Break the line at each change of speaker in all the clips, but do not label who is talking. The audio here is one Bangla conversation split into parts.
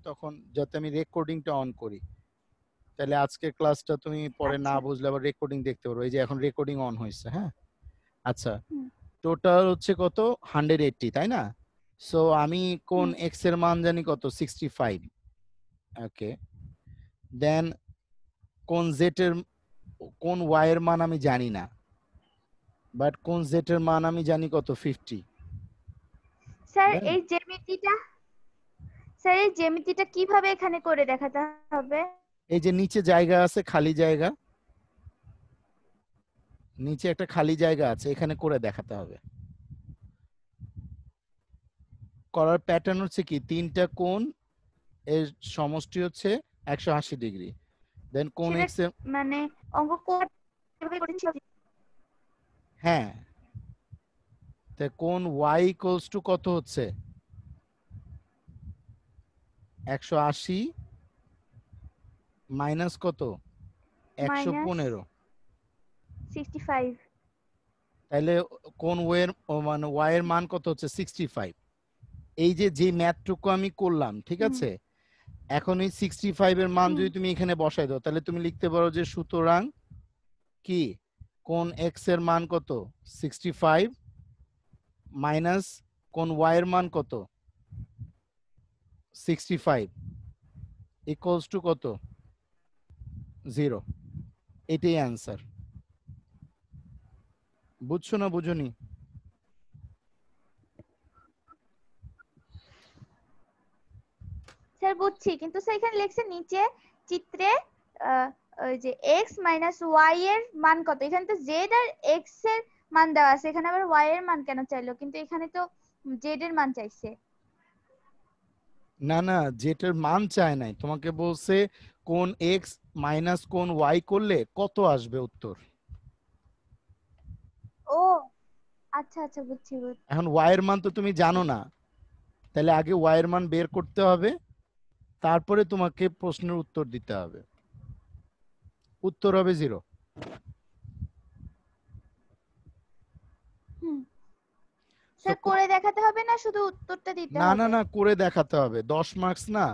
তখন যাতে আমি রেকর্ডিংটা অন করি, তাহলে আজকের ক্লাসটা তুমি পরে না
আচ্ছা
বুঝলে আবার রেকর্ডিং দেখতে পারো। এই যে এখন রেকর্ডিং অন হয়েছে। হ্যাঁ, আচ্ছা,
হুম
টোটাল হচ্ছে কত 180, তাই না? সো আমি কোন
হুম
এক্স এর মান জানি কত 65। ওকে, দেন কোন জেড এর, কোন ওয়াই এর মান আমি জানি না, বাট কোন জেড এর মান আমি জানি কত 50।
স্যার
দেন
এই জ্যামিতিটা কিভাবে এখানে করে দেখাতে হবে?
এই যে নিচে জায়গা আছে, খালি জায়গা, নিচে একটা খালি জায়গা আছে, এখানে করে দেখাতে হবে। করার প্যাটার্ন হচ্ছে কি, তিনটা কোণ এর সমষ্টি হচ্ছে 180 ডিগ্রি। দেন কোণ
সেটা
এক্স এর,
মানে অঙ্ক কিভাবে করেছেন?
হ্যাঁ, তা কোণ ওয়াই ইকুয়ালস টু কত হচ্ছে 180 মাইনাস কত
মাইনাস
115।
65।
তাহলে কোন ওয়ের মানে ওয়াই এর মান কত হচ্ছে 65। এই যে যে ম্যাথটুকু আমি করলাম, ঠিক
হুম
আছে, এখন এই 65 এর মান
হুম
যদি তুমি এখানে বসাই দাও, তাহলে তুমি লিখতে পারো যে সুতরাং কি কোন এক্স এর মান কত 65 মাইনাস কোন ওয়াই এর মান কত 65 ইকুয়ালস টু কত 0। এটাই অ্যান্সার। বুঝছো না বুঝোনি?
স্যার বুঝছি, কিন্তু স্যার এখানে লেখছে নিচে চিত্রে আহ, ওই যে এক্স মাইনাস ওয়াই এর মান কত। এখানে তো জেড আর এক্স এর মান দেওয়া আছে, এখানে আবার ওয়াই এর মান কেন চাইলো? কিন্তু এখানে তো জেড এর মান চাইছে।
না না, যেটার মান চায় নাই, তোমাকে বলছে কোন এক্স মাইনাস কোন ওয়াই করলে কত আসবে উত্তর।
ও আচ্ছা আচ্ছা, বুঝছি বুঝছি।
এখন ওয়াই এর মান তো তুমি জানো না, তাহলে আগে ওয়াই এর মান বের করতে হবে, তারপরে তোমাকে প্রশ্নের উত্তর দিতে হবে। উত্তর হবে 0।
হুম
সো
স্যার করে দেখাতে হবে না, শুধু উত্তরটা দিতে
না না
হবে?
না, করে দেখাতে হবে, 10 মার্কস না।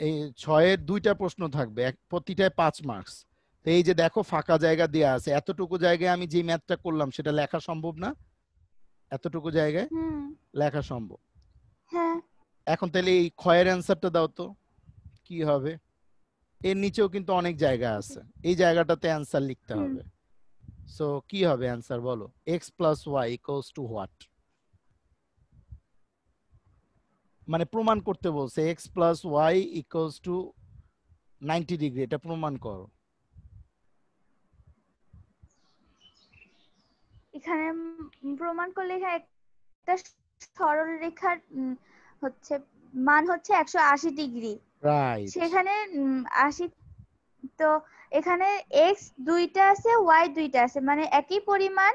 এই 6-এর 2টা প্রশ্ন থাকবে, প্রতিটায় 5 মার্কস। তো এই যে দেখো ফাঁকা জায়গা দেওয়া আছে, এতটুকু জায়গায় আমি যে ম্যাথটা করলাম সেটা লেখা সম্ভব না? এতটুকু জায়গায়
হুম
লেখা সম্ভব।
হ্যাঁ
এখন তাহলে এই ক্ষয়ের অ্যান্সারটা দাও তো, কি হবে? এর নিচেও কিন্তু অনেক জায়গা আছে, এই জায়গাটাতে অ্যান্সার লিখতে
হুম
হবে। সো কি হবে অ্যান্সার বলো? X plus Y equals to what? মানে প্রমাণ করতে বলছে x plus Y equals to 90 degree, এটা প্রমাণ করো।
এখানে প্রমাণ করলে এখানে একটা সরল রেখার হচ্ছে মান হচ্ছে 180 ডিগ্রি।
রাইট।
সেখানে 80, তো এখানে এক্স দুইটা আছে, ওয়াই দুইটা আছে, মানে একই পরিমাণ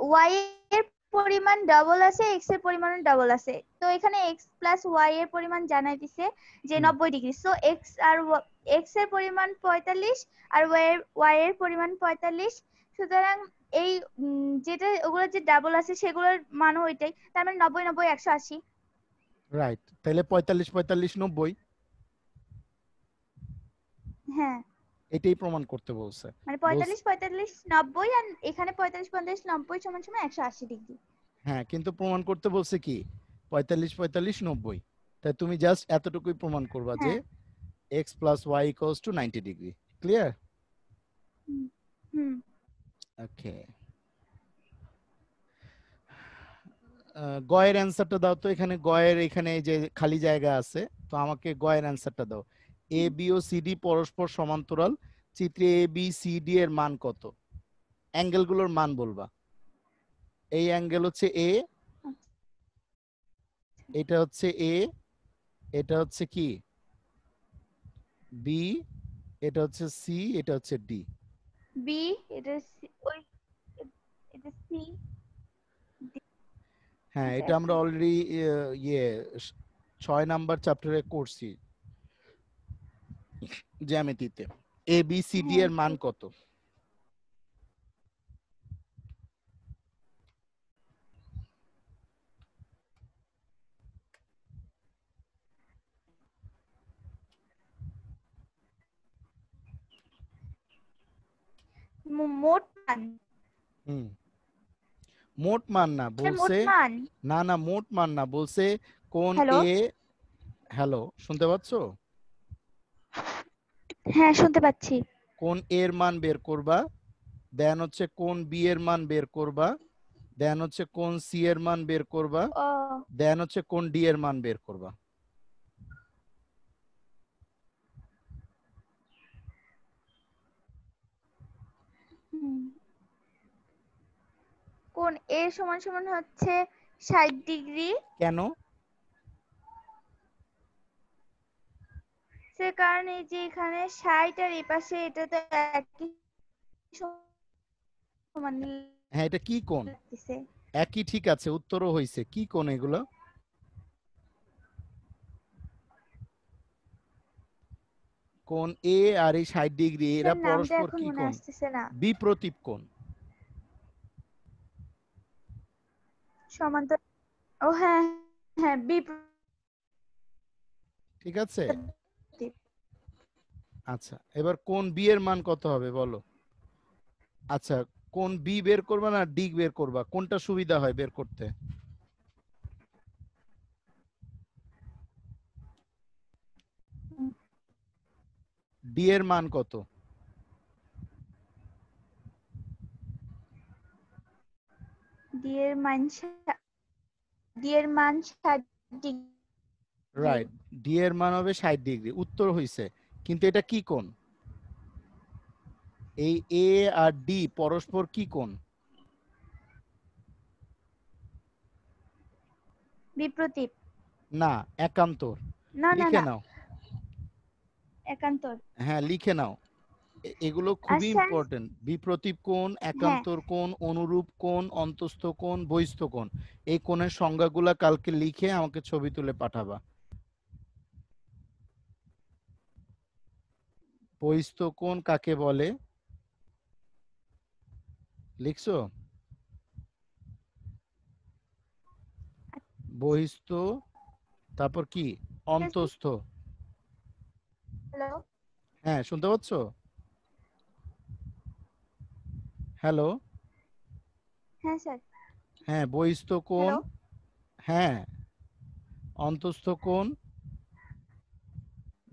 ওয়াই এর পরিমাণ ডাবল আছে, এক্স এর পরিমাণ ডাবল আছে। তো এখানে এক্স প্লাস ওয়াই এর পরিমাণ জানাই দিছে যে 90 ডিগ্রি। সো এক্স এর পরিমাণ 45 আর ওয়াই এর পরিমাণ 45। সুতরাং এই যেটা ওগুলো যে ডাবল আছে সেগুলোর মানও ওইটাই, তার মানে 90 90 180।
রাইট, তাহলে 45 45 90,
হ্যাঁ,
এটাই প্রমাণ করতে বলছে।
মানে
বলছে
45 45 90, আর এখানে 45 45 90 সমান সমান 180 ডিগ্রি।
হ্যাঁ, কিন্তু প্রমাণ করতে বলছে কি 45 45 90। তাই তুমি জাস্ট এতটুকুই প্রমাণ করবা যে
হ্যাঁ
X plus Y equals to 90 degree. Clear?
Hmm hmm
okay, গয়ের অ্যান্সারটা দাও তো। এখানে গয়ের এখানে যে খালি জায়গা আছে, তো আমাকে গয়ের অ্যান্সারটা দাও। A B O C D পরস্পর সমান্তরাল, চিত্রে এ বি সি ডি এর মান কত? অ্যাঙ্গেলগুলোর মান বলবা। এই অ্যাঙ্গেল হচ্ছে এ, এটা হচ্ছে এ, এটা হচ্ছে কি বি, এটা হচ্ছে সি, এটা হচ্ছে ডি।
বি, এটা ওই এটা সি।
হ্যাঁ,
আচ্ছা
এটা
এক
আমরা
মিনিট।
অলরেডি ইয়ে 6 নাম্বার চ্যাপ্টারে করছি জ্যামিতিতে। এ বি সি ডি
হ্যাঁ
এর মান কত?
মোট মান।
হুম, মোট মান না,
মোট
বলছে
মান।
না না মোট মান না, বলছে কোন
হ্যালো,
এ। হ্যালো, শুনতে পাচ্ছ?
হ্যাঁ শুনতে পাচ্ছি।
কোন এর মান বের করবা, দেন হচ্ছে কোন বি এর মান বের করবা, দেন হচ্ছে কোন সি এর মান বের করবা,
ও
দেন হচ্ছে কোন ডি এর মান বের করবা।
হুম। কোন এ সমান সমান হচ্ছে 60 ডিগ্রি।
কেন?
সে কারণে যে এখানে 60 আর এই পাশে এটা তো একই সমান
হ্যাঁ, এটা কি কোণ?
লাগতেছে।
একই, ঠিক আছে, উত্তরও হয়েছে। কি কোণ এগুলো? কোণ এ আর এই 60 ডিগ্রি, এরা
স্যার নামটা
পরস্পর
এখন
কি
মনে
কোণ?
আসতেছে না।
বিপ্রতীপ কোণ।
সমান্তর। ও হ্যাঁ, হ্যাঁ
ঠিক আছে।
বিপ্রতীপ।
আচ্ছা, এবার কোণ বি এর মান কত হবে বলো? আচ্ছা, কোণ বি বের করবা না ডি বের করবা, কোনটা সুবিধা হয় বের করতে? ডি এর মান কত?
ডি এর মান ডি এর মান 60 ডিগ্রি।
রাইট, ডি এর মান হবে 60 ডিগ্রি, উত্তর হইছে। কিন্তু এটা কি কোণ? এই এ আর ডি পরস্পর কি কোণ?
বিপ্রতীপ।
না, একান্তর।
না না
লিখে
না,
নাও।
একান্তর।
হ্যাঁ, লিখে নাও। এগুলো খুবই
আচ্ছা,
ইম্পর্টেন্ট। বিপ্রতীপ কোণ,
হ্যাঁ
একান্তর কোণ, অনুরূপ কোণ, অন্তস্থ কোণ, বহিস্থ কোণ। এই কোণের সংজ্ঞাগুলা কালকে লিখে আমাকে ছবি তুলে পাঠাবা। বহিস্থ কোণ কাকে বলে লিখছো? বহিস্থ, তারপর কি? অন্তস্থ।
হ্যালো,
হ্যাঁ, শুনতে পাচ্ছ? হ্যালো।
হ্যাঁ স্যার।
হ্যাঁ, বহিস্থ কোণ।
হ্যালো,
হ্যাঁ, অন্তস্থ কোণ,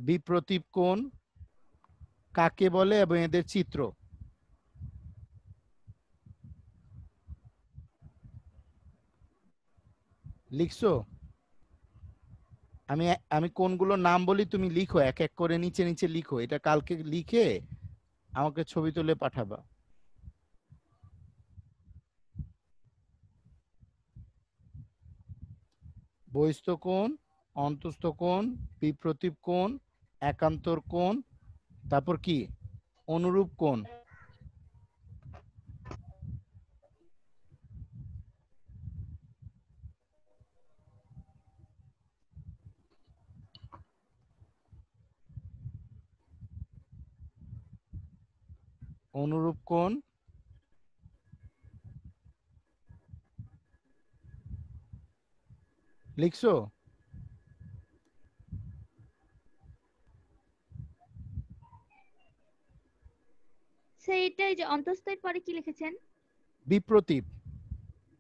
বিপ্রতীপ কোণ কাকে বলে এবং এদের চিত্র লিখছো? আমি আমি কোনগুলোর নাম বলি, তুমি লিখো, এক এক করে নিচে নিচে লিখো, এটা কালকে লিখে আমাকে ছবি তুলে পাঠাবা। বহিস্থ কোণ, অন্তস্থ কোণ, বিপ্রতীপ কোণ, একান্তর কোণ, তারপর কি? অনুরূপ কোণ। অনুরূপ কোণ লিখছো?
স্যার এটাই যে অন্তস্থের পরে কি লিখেছেন?
বিপ্রতীপ,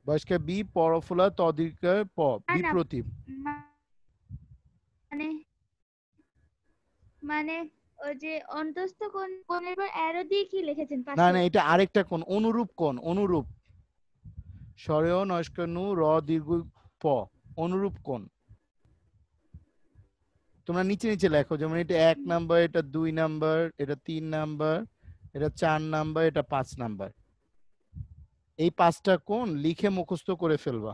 বয়স্কা বি, পরফলা তদীর্ঘ প,
না না,
বিপ্রতীপ।
মানে মানে ওই যে অন্তস্থ কোণের পর অ্যারো দিয়ে কি লিখেছেন
না
পাশে?
না, এটা আরেকটা কোণ, অনুরূপ কোণ, অনুরূপ। স্বরেয় নস্কনু র দীর্ঘ প, অনুরূপ কোণ। তোমরা নিচে নিচে লেখো, যেমন এটা 1 নাম্বার, এটা 2 নাম্বার, এটা 3 নাম্বার, এটা 4 নাম্বার, এটা 5 নাম্বার। এই 5টা কোণ লিখে মুখস্থ করে ফেলবা।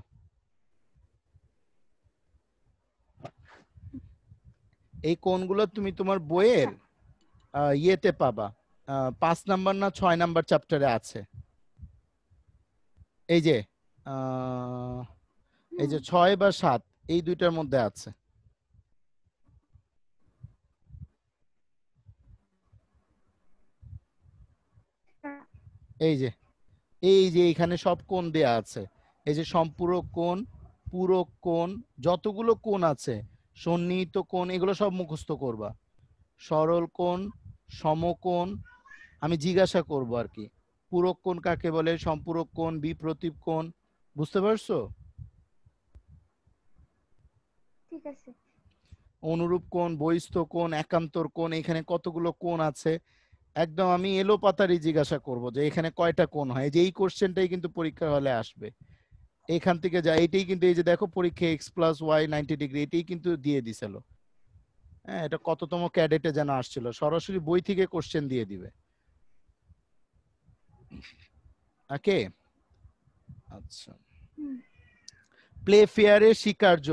এই কোণগুলো তুমি তোমার
আচ্ছা।
বইয়ের ইয়েতে পাবা, 5 নাম্বার না 6 নাম্বার চ্যাপ্টারে আছে। এই যে আহ, এই
হুম।
যে 6 বা 7, এই দুইটার মধ্যে আছে। এই যে এই যে এখানে সব কোণ দেয়া আছে। এই যে সম্পূরক কোণ, পূরক কোণ, যতগুলো কোণ আছে, সন্নিহিত কোণ, এগুলো সব মুখস্থ করবা। সরল কোণ, সমকোণ, আমি জিজ্ঞাসা করব আর কি। পূরক কোণ কাকে বলে, সম্পূরক কোণ, বিপ্রতীপ কোণ, বুঝতে পারছো?
ঠিক আছে।
অনুরূপ কোণ, বহিস্থ কোণ, একান্তর কোণ, এখানে কতগুলো কোণ আছে একদম আমি এলো পাতারি জিজ্ঞাসা করব যে এখানে কয়টা কোণ হয়। এই যে এই কোশ্চেনটাই কিন্তু পরীক্ষা হলে আসবে এখান থেকে যা, এটাই কিন্তু এই যে দেখো পরীক্ষা x প্লাস ওয়াই 90 ডিগ্রি এটাই কিন্তু দিয়ে দিছিল। হ্যাঁ, এটা কততম ক্যাডেটে যেন আসছিল, সরাসরি বই থেকে কোশ্চেন দিয়ে দিবে। ওকে, আচ্ছা। প্লে ফেয়ারের স্বীকার্য,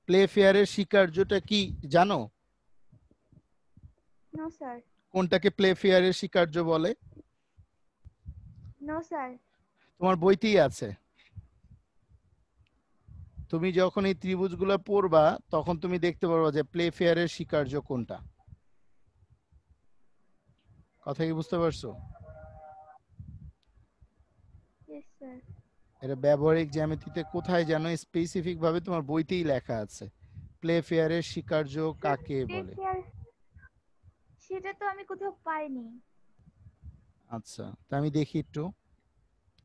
প্লে ফেয়ারের স্বীকার্যটা কি জানো?
No sir.
কোনটাকে প্লে ফেয়ারের স্বীকার্য বলে?
No sir.
তোমার বইতেই আছে। তুমি যখন এই ত্রিভুজগুলো পড়বা তখন তুমি দেখতে পারবা যে প্লে ফেয়ারের স্বীকার্য কোনটা। কথা কি বুঝতে পারছো?
Yes sir.
এটা ব্যবহারিক জ্যামিতিতে কোথায় যেন স্পেসিফিক ভাবে তোমার বইতেই লেখা আছে, প্লে ফেয়ারের স্বীকার্য কাকে বলে।
সেটা তো আমি কোথাও পাইনি।
আচ্ছা, তা আমি দেখি একটু,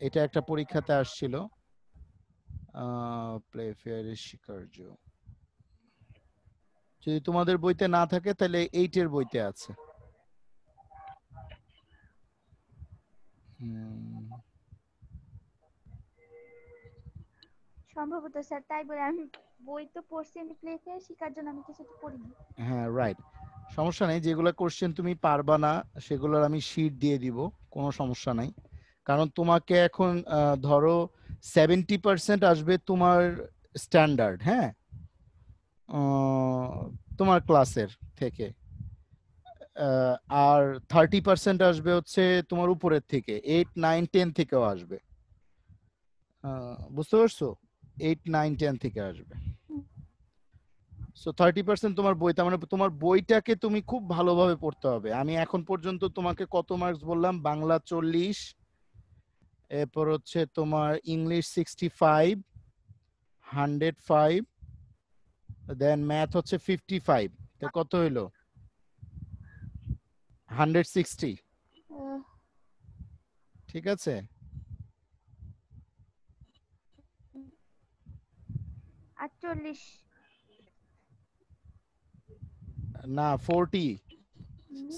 এটা একটা পরীক্ষাতে আসছিল। প্লে ফেয়ারের স্বীকার্য যদি তোমাদের বইতে না থাকে তাহলে 8 এর বইতে আছে।
সম্ভবত স্যার, তাই বলে আমি বই তো পড়ছি, আমি প্লে ফেয়ার শেখার জন্য আমি কিছু তো পড়িনি।
হ্যাঁ রাইট, সমস্যা নেই, যেগুলো কোশ্চেন তুমি পারবা না সেগুলোর আমি শীট দিয়ে দিব, কোনো সমস্যা নাই। কারণ তোমাকে এখন ধরো 70% আসবে তোমার স্ট্যান্ডার্ড, হ্যাঁ, তোমার ক্লাসের থেকে, আর 30% আসবে হচ্ছে তোমার উপরের থেকে, 8 9 10 থেকেও আসবে। বুঝতে পারছো? 8 9 10 থেকে আসবে। সো 30% তোমার বই, তার মানে তোমার বইটাকে তুমি খুব ভালোভাবে পড়তে হবে। আমি এখন পর্যন্ত তোমাকে কত মার্কস বললাম? বাংলা 40, এরপর হচ্ছে তোমার ইংলিশ 65, 105, দেন ম্যাথ হচ্ছে 55, তো কত হইলো? 160। ঠিক আছে,
48।
না 40,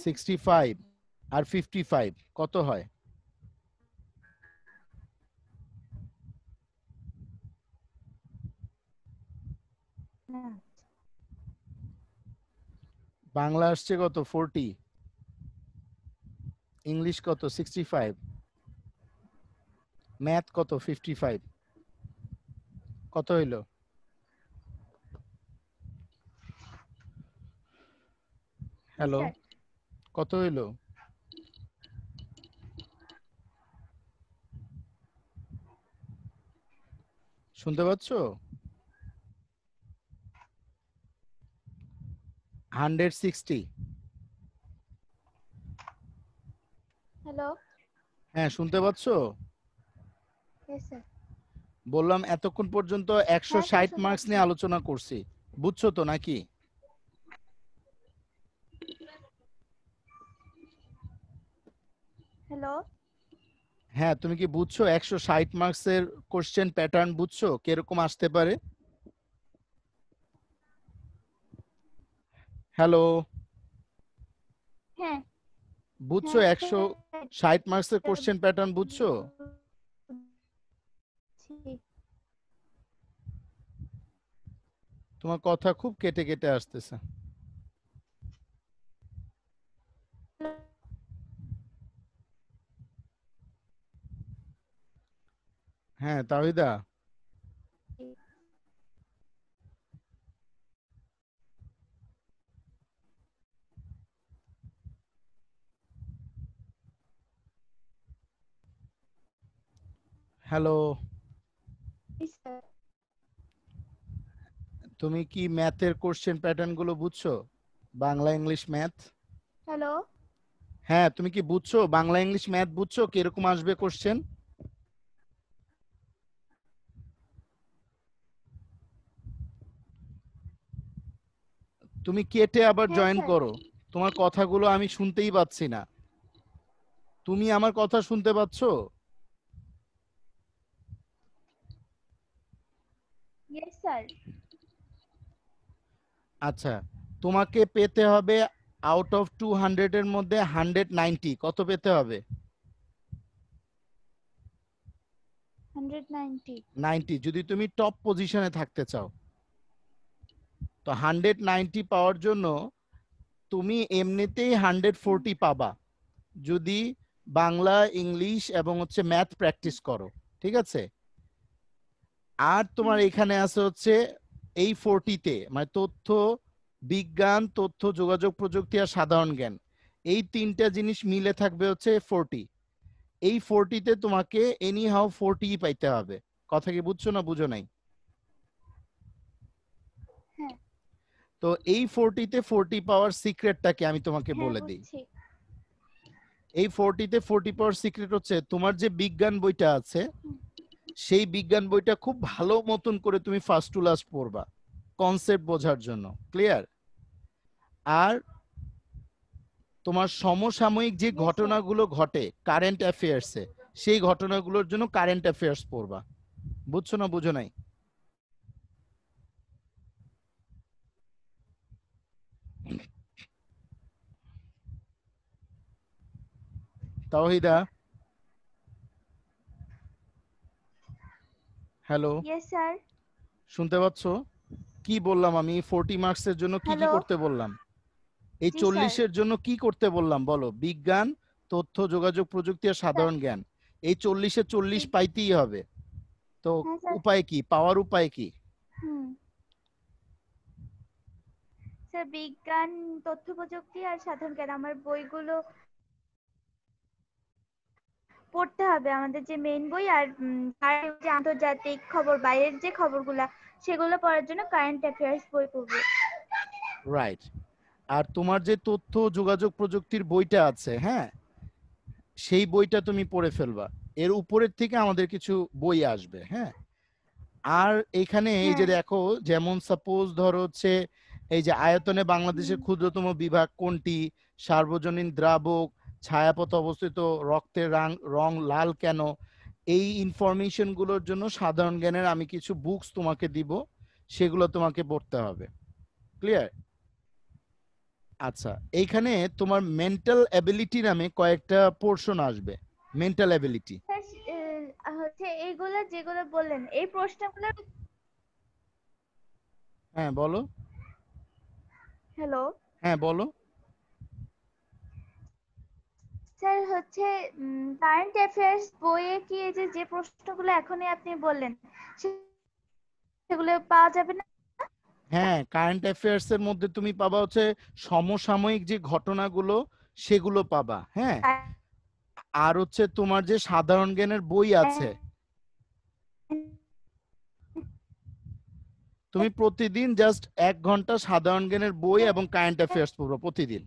65 আর 55 কত হয়? বাংলা আসছে কত? 40, ইংলিশ কত? 65, ম্যাথ কত? 55, কত হইলো? Hello,
sir.
কত হইলো? শুনতে পাচ্ছ? 160।
হ্যালো।
হ্যাঁ, শুনতে পাচ্ছো?
Yes sir.
বললাম এতক্ষণ পর্যন্ত
হ্যাঁ স্যার,
160
শুনতে
মার্কস
পাচ্ছি।
নিয়ে আলোচনা করছি, বুঝছো তো নাকি?
হ্যালো।
হ্যাঁ, তুমি কি বুঝছো 160 মার্কসের কোশ্চেন প্যাটার্ন বুঝছো কিরকম আসতে পারে? হ্যালো,
হ্যাঁ।
বুঝছো
হ্যাঁ
160 মার্কসের কোশ্চেন প্যাটার্ন বুঝছো? তোমার কথা খুব কেটে কেটে আসতেছে। হ্যাঁ তাহিদা, হ্যালো, তুমি কি ম্যাথের কোশ্চেন প্যাটার্ন গুলো বুঝছো? Bangla English math.
হ্যালো।
হ্যাঁ, তুমি কি বুঝছো বাংলা ইংলিশ ম্যাথ বুঝছো কিরকম আসবে কোশ্চেন? তুমি কেটে আবার
হ্যাঁ
জয়েন
স্যার।
করো, তোমার কথাগুলো আমি শুনতেই পাচ্ছি না। তুমি আমার কথা শুনতে পাচ্ছ?
Yes sir.
আচ্ছা, তোমাকে পেতে হবে আউট অফ 200 এর মধ্যে 190। কত পেতে হবে?
190।
90, যদি তুমি টপ পজিশনে থাকতে চাও। তো 190 পাওয়ার জন্য তুমি এমনিতেই 140 পাবা, যদি বাংলা, ইংলিশ এবং হচ্ছে ম্যাথ প্র্যাকটিস করো। ঠিক আছে? আর তোমার এখানে আছে হচ্ছে এই 40-তে, মানে তথ্য বিজ্ঞান, তথ্য যোগাযোগ প্রযুক্তি আর সাধারণ জ্ঞান, এই তিনটা জিনিস মিলে থাকবে হচ্ছে 40। এই 40-তে তোমাকে এনি হাউ 40 পাইতে হবে। কথা কি বুঝছো না বুঝো নাই?
হ্যাঁ
তো এই 40-তে 40 পাওয়ার সিক্রেটটা কি আমি তোমাকে
হ্যাঁ
বলে দিই।
বুঝছি।
এই 40-তে 40 পাওয়ার সিক্রেট হচ্ছে, তোমার যে বিজ্ঞান বইটা আছে সেই বিজ্ঞান বইটা খুব ভালো মতন করে তুমি ফার্স্ট টু লাস্ট পড়বা, কনসেপ্ট বোঝার জন্য। ক্লিয়ার? আর তোমার সমসাময়িক যে
ইয়েস স্যার।
ঘটনাগুলো ঘটে কারেন্ট অ্যাফেয়ার্সে, সেই ঘটনাগুলোর জন্য কারেন্ট অ্যাফেয়ার্স পড়বা। বুঝছো না বুঝো নাই? Tawhida, hello,
yes sir.
শুনতে পাচ্ছ? কি বললাম আমি? 40 মার্কসের জন্য কি কি
হ্যালো।
করতে বললাম? এই
জি স্যার।
40-এর জন্য কি করতে বললাম বলো? বিজ্ঞান, তথ্য যোগাযোগ প্রযুক্তি আর
স্যার,
সাধারণ জ্ঞান। এই 40-এ 40
বি-
পাইতেই হবে। তো
হ্যাঁ স্যার।
উপায় কি, পাওয়ার উপায় কি?
হুম। স্যার বিজ্ঞান, তথ্য প্রযুক্তি আর সাধারণ জ্ঞান আমার বইগুলো পড়তে হবে, আমাদের যে মেইন বই, আর আর যে আন্তর্জাতিক খবর, বাইরের যে খবরগুলা সেগুলো পড়ার জন্য কারেন্ট অ্যাফেয়ার্স বই পড়বো।
রাইট। আর তোমার যে তথ্য যোগাযোগ প্রযুক্তির বইটা আছে, হ্যাঁ, সেই বইটা তুমি পড়ে ফেলবা। এর উপরের থেকে আমাদের কিছু বই আসবে, হ্যাঁ। আর এখানে এই যে
হ্যাঁ।
দেখো, যেমন সাপোজ ধরো হচ্ছে এই যে আয়তনে বাংলাদেশের
হুম।
ক্ষুদ্রতম বিভাগ কোনটি, সার্বজনীন দ্রাবক, ছায়াপথে অবস্থিত, রক্তের রং রং লাল কেন, এই ইনফরমেশন গুলোর জন্য সাধারণ জ্ঞানের আমি কিছু বুকস তোমাকে দিব, সেগুলো তোমাকে পড়তে হবে। ক্লিয়ার? আচ্ছা, এইখানে তোমার মেন্টাল অ্যাবিলিটি নামে কয়েকটা পোর্শন আসবে। Mental ability.
স্যার হচ্ছে এইগুলা যেগুলো বললেন এই প্রশ্নগুলো।
হ্যাঁ বলো।
হ্যালো
হ্যাঁ বলো।
স্যার, হচ্ছে কারেন্ট অ্যাফেয়ার্স বইয়ে কি এই যে যে প্রশ্নগুলো এখনই আপনি বললেন সেগুলো পাওয়া যাবে না?
হ্যাঁ, কারেন্ট অ্যাফেয়ার্স এর মধ্যে তুমি পাবা হচ্ছে সমসাময়িক যে ঘটনাগুলো, সেগুলো পাবা, হ্যাঁ। আর হচ্ছে তোমার যে সাধারণ জ্ঞানের বই আছে, তুমি প্রতিদিন জাস্ট 1 ঘন্টা সাধারণ জ্ঞানের বই এবং কারেন্ট অ্যাফেয়ার্স পড়ো প্রতিদিন।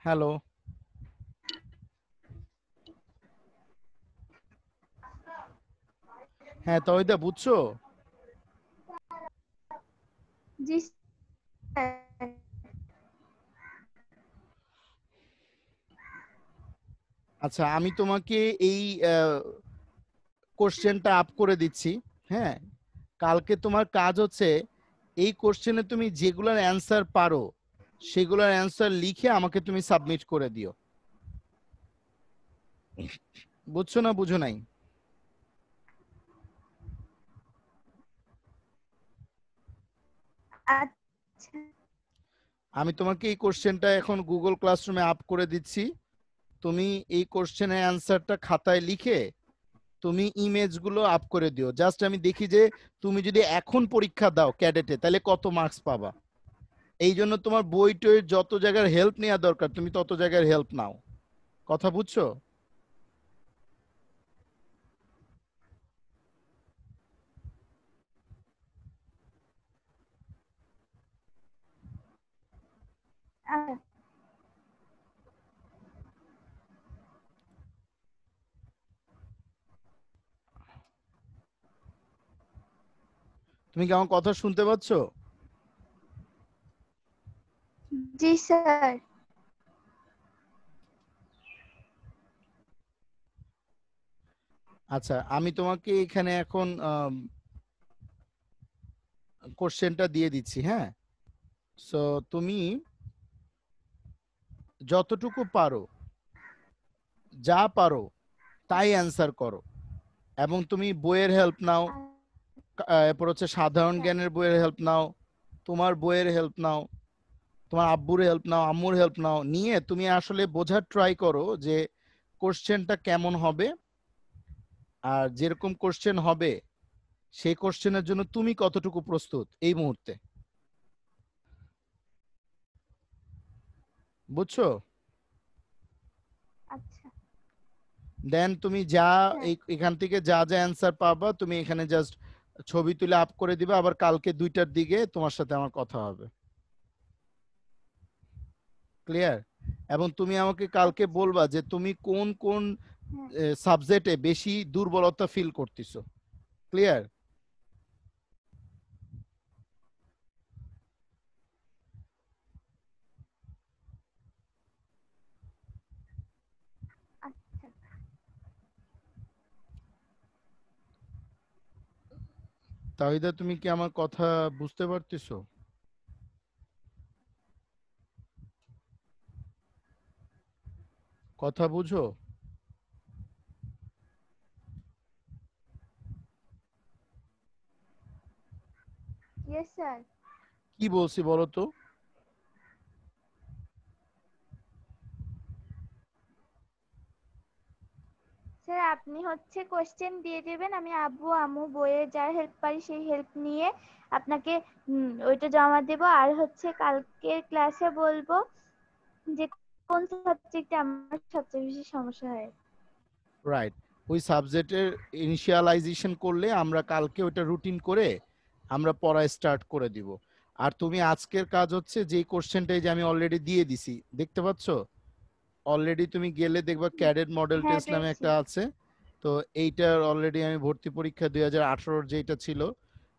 হ্যালো, হ্যাঁ তহিদা, বুঝছো?
জি স্যার।
আচ্ছা, আমি তোমাকে এই কোশ্চেনটা আপ করে দিচ্ছি, হ্যাঁ। কালকে তোমার কাজ হচ্ছে এই কোশ্চেনে তুমি যেগুলোর অ্যান্সার পারো সেগুলোর অ্যান্সার লিখে আমাকে তুমি সাবমিট করে দিও। বুঝছো না বুঝো নাই?
আচ্ছা।
আমি তোমাকে এই কোশ্চেনটা এখন গুগল ক্লাসরুমে আপ করে দিচ্ছি। তুমি এই কোশ্চেনের অ্যান্সারটা খাতায় লিখে তুমি ইমেজগুলো আপ করে দিও। জাস্ট আমি দেখি যে তুমি যদি এখন পরীক্ষা দাও ক্যাডেটে তাহলে কত মার্কস পাবা। এই জন্য তোমার বই টইয়ের যত জায়গার হেল্প নেওয়া দরকার তুমি তত জায়গার হেল্প নাও। কথা বুঝছো?
আচ্ছা।
তুমি কি আমার কথা শুনতে পাচ্ছ?
জি স্যার।
আচ্ছা, আমি তোমাকে এখানে এখন কোশ্চেনটা দিয়ে দিচ্ছি, হ্যাঁ? সো তুমি যতটুকু পারো, যা পারো তাই অ্যান্সার করো, এবং তুমি বইয়ের হেল্প নাও। এরপর হচ্ছে সাধারণ
আচ্ছা
জ্ঞানের বইয়ের হেল্প নাও, তোমার বইয়ের হেল্প নাও, তোমার আব্বুর হেল্প নাও, আম্মুর হেল্প নাও, নিয়ে তুমি আসলে বোঝার ট্রাই করো যে কোশ্চেনটা কেমন হবে, আর যেরকম কোশ্চেন হবে সেই কোশ্চেনের জন্য তুমি কতটুকু প্রস্তুত এই মুহূর্তে। বুঝছো?
আচ্ছা
দেন তুমি যা
স্যার।
এখান থেকে যা যা অ্যান্সার পাবা তুমি এখানে জাস্ট ছবি তুলে আপ করে দিবা। আবার কালকে 2টার দিকে তোমার সাথে আমার কথা হবে। ক্লিয়ার? এবং তুমি আমাকে কালকে
আচ্ছা
বলবা যে তুমি কোন কোন
হ্যাঁ
সাবজেক্টে বেশি দুর্বলতা ফিল করতেছো। ক্লিয়ার?
আচ্ছা
তাহিদা, তুমি কি আমার কথা বুঝতে পারতেছো? কথা বুঝো?
Yes sir.
কি বলছি বলো তো?
স্যার আপনি হচ্ছে কোশ্চেন দিয়ে দিবেন, আমি আব্বু আম্মু বইয়ে যার হেল্প পারি সেই হেল্প নিয়ে আপনাকে ওইটা জমা দেব। আর হচ্ছে কালকের ক্লাসে বলবো যে কোন সাবজেক্টে আমার সবচেয়ে বেশি সমস্যা হয়।
রাইট। ওই সাবজেক্টের ইনিশিয়ালাইজেশন করলে আমরা কালকে ওটা রুটিন করে আমরা পড়া স্টার্ট করে দিব। আর তুমি আজকের কাজ হচ্ছে যে কোশ্চেনটাই যে আমি অলরেডি দিয়ে দিছি, দেখতে পাচ্ছ? অলরেডি তুমি গেলে দেখবা ক্যাডেট মডেল
হ্যাঁ
টেস্ট নামে
পেয়েছি।
একটা আছে। তো এইটার অলরেডি আমি ভর্তি পরীক্ষা 2018 যেটা ছিল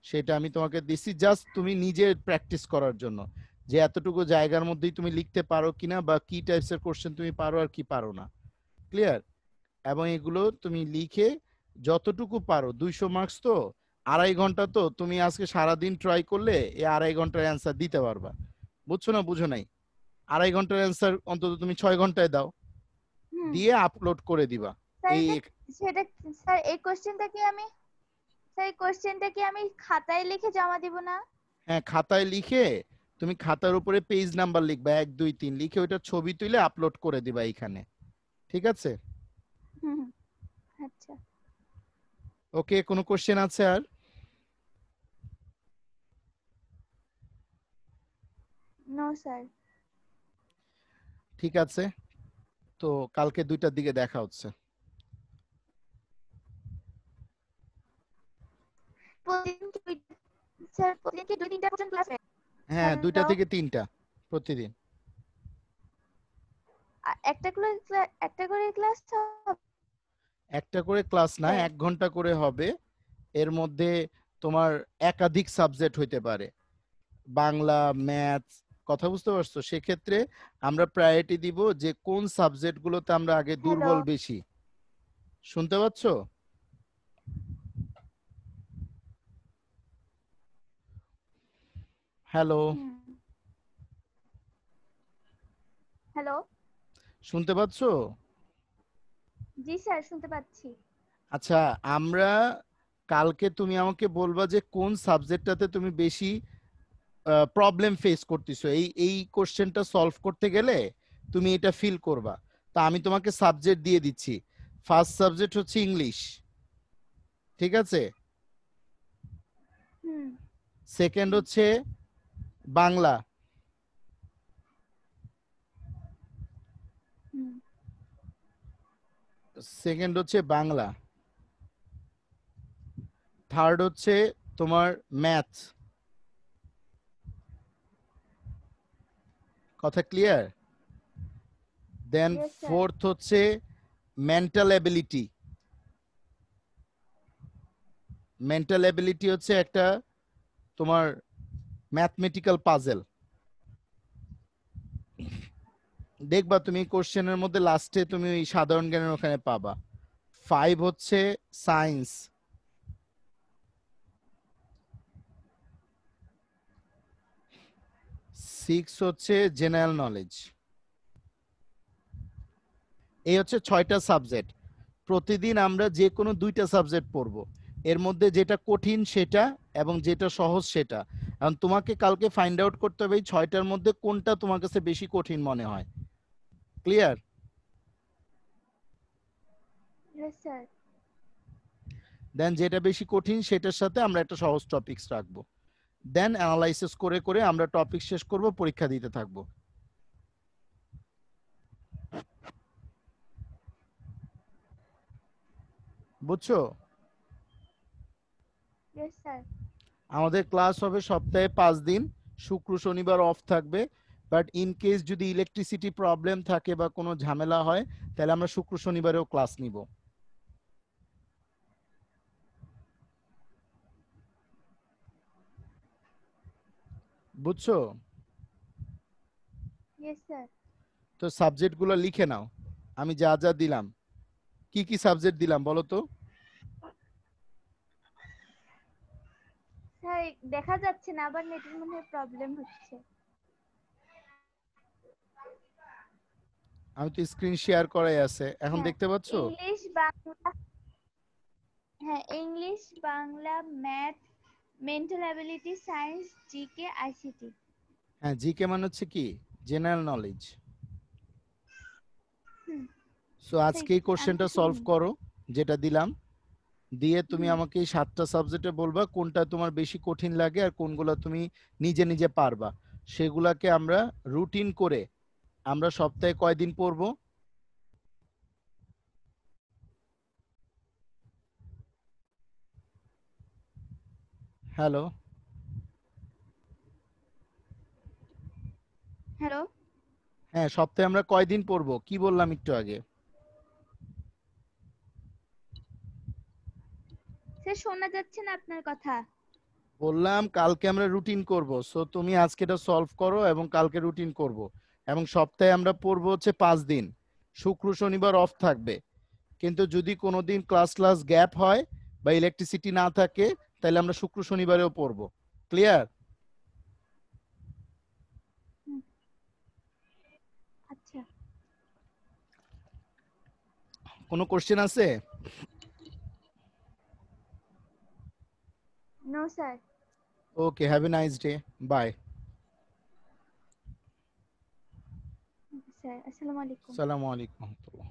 সেটা আমি তোমাকে দিছি, জাস্ট তুমি নিজে প্র্যাকটিস করার জন্য যে এতটুকু জায়গার মধ্যেই তুমি লিখতে পারো কিনা, বা কি টাইপসের কোশ্চেন তুমি পারো আর কি পারো না। ক্লিয়ার? এবং এগুলো তুমি লিখে যতটুকু পারো, 200 মার্কস তো, 2.5 ঘন্টা, তো তুমি আজকে সারাদিন ট্রাই করলে এই 2.5 ঘন্টার অ্যান্সার দিতে পারবা। বুঝছো না বুঝো নাই? 2.5 ঘন্টার অ্যান্সার অন্তত তুমি 6 ঘন্টায় দাও,
হুম
দিয়ে আপলোড করে দিবা।
স্যার
এই
সেটা স্যার এই কোশ্চেনটা কি আমি খাতায় লিখে জমা দিব না?
হ্যাঁ, খাতায় লিখে তুমি খাতার উপরে পেজ নাম্বার লিখবা 1 2 3 লিখে ওইটা ছবি তুলে আপলোড করে দিবা এখানে। ঠিক আছে?
হুম হুম, আচ্ছা।
ওকে, কোনো কোশ্চেন আছে আর?
No sir.
ঠিক আছে, তো কালকে 2টার দিকে দেখা হচ্ছে।
প্রতিদিন কি স্যার প্রতিদিন কি 2-3টা পর্যন্ত ক্লাস হয়?
হ্যাঁ, 2টা
হ্যালো।
থেকে 3টা প্রতিদিন।
একটা করে ক্লাস
একটা করে ক্লাস না,
হবে?
1 ঘন্টা করে হবে। এর মধ্যে তোমার একাধিক সাবজেক্ট হইতে পারে, বাংলা, ম্যাথ। কথা বুঝতে পারছো? সেক্ষেত্রে আমরা প্রায়োরিটি দিব যে কোন সাবজেক্ট গুলোতে আমরা আগে
হ্যালো।
দুর্বল বেশি। শুনতে পাচ্ছো? হ্যালো?
হুম হ্যালো।
শুনতে পাচ্ছো?
জি স্যার শুনতে পাচ্ছি।
আচ্ছা, আমরা কালকে তুমি আমাকে বলবা যে কোন সাবজেক্টটাতে তুমি বেশি প্রবলেম ফেস করতেছো, এই এই কোশ্চেনটা সলভ করতে গেলে তুমি এটা ফিল করবা। তা আমি তোমাকে সাবজেক্ট দিয়ে দিচ্ছি। ফার্স্ট সাবজেক্ট হচ্ছে ইংলিশ, ঠিক আছে?
হুম
সেকেন্ড হচ্ছে বাংলা।
হুম
সেকেন্ড হচ্ছে বাংলা। থার্ড হচ্ছে তোমার ম্যাথ। কথা ক্লিয়ার? দেন
ইয়েস স্যার।
ফোর্থ হচ্ছে মেন্টাল এবিলিটি। মেন্টাল এবিলিটি হচ্ছে একটা তোমার ম্যাথমেটিক্যাল পাজেল। দেখবা তুমি কোশ্চেনের মধ্যে লাস্টে তুমি ওই সাধারণ জ্ঞানের ওখানে পাবা। 5 হচ্ছে সায়েন্স, 6 হচ্ছে জেনারেল নলেজ। এই হচ্ছে 6টা সাবজেক্ট। প্রতিদিন আমরা যে কোনো 2টা সাবজেক্ট পড়বো, এর মধ্যে যেটা কঠিন সেটা এবং যেটা সহজ সেটা। এখন তোমাকে কালকে ফাইন্ড আউট করতে হবে এই 6টার মধ্যে কোনটা তোমার কাছে বেশি কঠিন মনে হয়। ক্লিয়ার?
Yes sir.
দেন যেটা বেশি কঠিন সেটার সাথে আমরা একটা সহজ টপিকস রাখবো, দেন অ্যানালাইসিস করে করে আমরা টপিক শেষ করব, পরীক্ষা দিতে থাকবো। বুঝছো?
Yes sir.
আমাদের ক্লাস হবে সপ্তাহে 5 দিন, শুক্র শনিবার অফ থাকবে। বাট ইন কেস যদি ইলেকট্রিসিটি প্রবলেম থাকে বা কোনো ঝামেলা হয়, তাহলে আমরা শুক্র শনিবারেও ক্লাস নিব। বুঝছো?
Yes sir.
তো সাবজেক্টগুলো লিখে নাও, আমি যা যা দিলাম। কি কি সাবজেক্ট দিলাম বলো তো?
স্যার দেখা যাচ্ছে না, আবার নেটের মনে হয় প্রবলেম হচ্ছে।
আমি তো স্ক্রিন শেয়ার করাই আছে, এখন
হ্যাঁ,
দেখতে পাচ্ছো?
ইংলিশ বাংলা। হ্যাঁ, English Bangla math mental ability science GK ICT.
হ্যাঁ, জিকে মানে হচ্ছে কি, জেনারেল নলেজ।
হুম।
সো আজকে এই
আমি তো
কোশ্চেনটা সলভ
শুনিনি।
করো যেটা দিলাম, দিয়ে তুমি
হুম।
আমাকে এই 7টা সাবজেক্টে বলবা কোনটা তোমার বেশি কঠিন লাগে আর কোনগুলো তুমি নিজে নিজে পারবা। সেগুলাকে আমরা রুটিন করে আমরা সপ্তাহে কয়দিন পড়বো? হ্যালো?
হ্যালো
হ্যাঁ, সপ্তাহে আমরা কয়দিন পড়বো কি বললাম একটু আগে?
স্যার, শোনা যাচ্ছে না আপনার কথা।
বললাম কালকে আমরা রুটিন করব, সো তুমি আজকে এটা সলভ করো এবং কালকে রুটিন করব। এবং সপ্তাহে আমরা পড়বো হচ্ছে 5 দিন, শুক্র শনিবার অফ থাকবে। কিন্তু যদি কোনোদিন ক্লাস গ্যাপ হয় বা ইলেকট্রিসিটি না থাকে, তাহলে আমরা শুক্র শনিবারেও পড়বো। ক্লিয়ার?
হুম, আচ্ছা।
কোনো কোশ্চেন আছে?
No sir.
Okay, have a nice day. Bye.
Sir, আসসালামু আলাইকুম।
আসসালামু আলাইকুম রহমতুল্লাহ।